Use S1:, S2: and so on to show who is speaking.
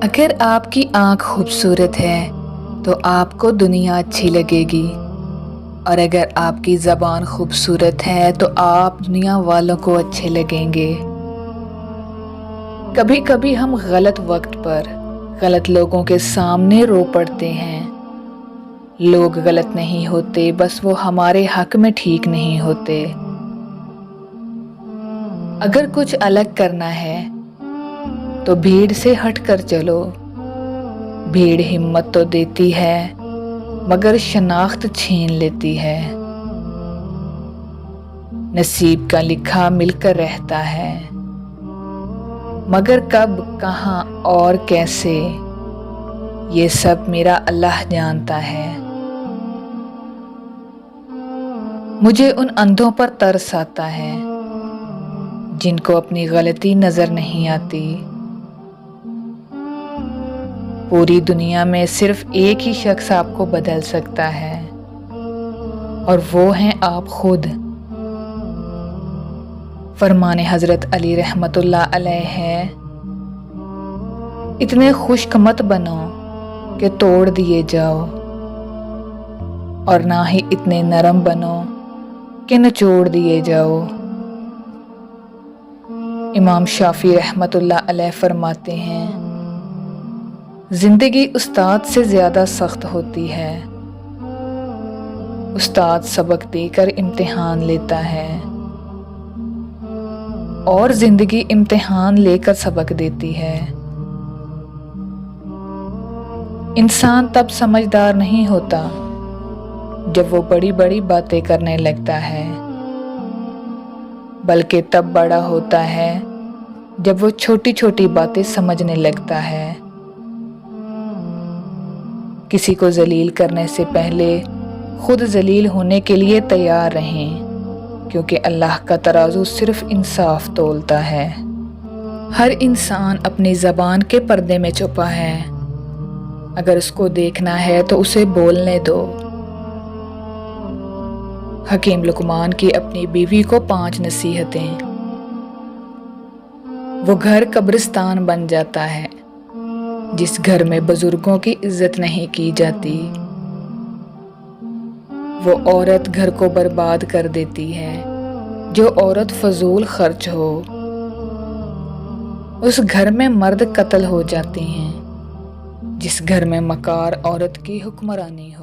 S1: اگر آپ کی آنکھ خوبصورت ہے تو آپ کو دنیا اچھی لگے گی، اور اگر آپ کی زبان خوبصورت ہے تو آپ دنیا والوں کو اچھے لگیں گے۔ کبھی کبھی ہم غلط وقت پر غلط لوگوں کے سامنے رو پڑتے ہیں۔ لوگ غلط نہیں ہوتے، بس وہ ہمارے حق میں ٹھیک نہیں ہوتے۔ اگر کچھ الگ کرنا ہے تو بھیڑ سے ہٹ کر چلو۔ بھیڑ ہمت تو دیتی ہے مگر شناخت چھین لیتی ہے۔ نصیب کا لکھا مل کر رہتا ہے، مگر کب، کہاں اور کیسے یہ سب میرا اللہ جانتا ہے۔ مجھے ان اندھوں پر ترس آتا ہے جن کو اپنی غلطی نظر نہیں آتی۔ پوری دنیا میں صرف ایک ہی شخص آپ کو بدل سکتا ہے، اور وہ ہیں آپ خود۔ فرمان حضرت علی رحمۃ اللہ علیہ ہے، اتنے خشک مت بنو کہ توڑ دیے جاؤ، اور نہ ہی اتنے نرم بنو کہ نچوڑ دیے جاؤ۔ امام شافعی رحمۃ اللہ علیہ فرماتے ہیں، زندگی استاد سے زیادہ سخت ہوتی ہے۔ استاد سبق دے کر امتحان لیتا ہے، اور زندگی امتحان لے کر سبق دیتی ہے۔ انسان تب سمجھدار نہیں ہوتا جب وہ بڑی بڑی باتیں کرنے لگتا ہے، بلکہ تب بڑا ہوتا ہے جب وہ چھوٹی چھوٹی باتیں سمجھنے لگتا ہے۔ کسی کو ذلیل کرنے سے پہلے خود ذلیل ہونے کے لیے تیار رہیں، کیونکہ اللہ کا ترازو صرف انصاف تولتا ہے۔ ہر انسان اپنی زبان کے پردے میں چھپا ہے، اگر اس کو دیکھنا ہے تو اسے بولنے دو۔ حکیم لقمان کی اپنی بیوی کو 5 نصیحتیں۔ وہ گھر قبرستان بن جاتا ہے جس گھر میں بزرگوں کی عزت نہیں کی جاتی۔ وہ عورت گھر کو برباد کر دیتی ہے جو عورت فضول خرچ ہو۔ اس گھر میں مرد قتل ہو جاتے ہیں جس گھر میں مکار عورت کی حکمرانی ہو۔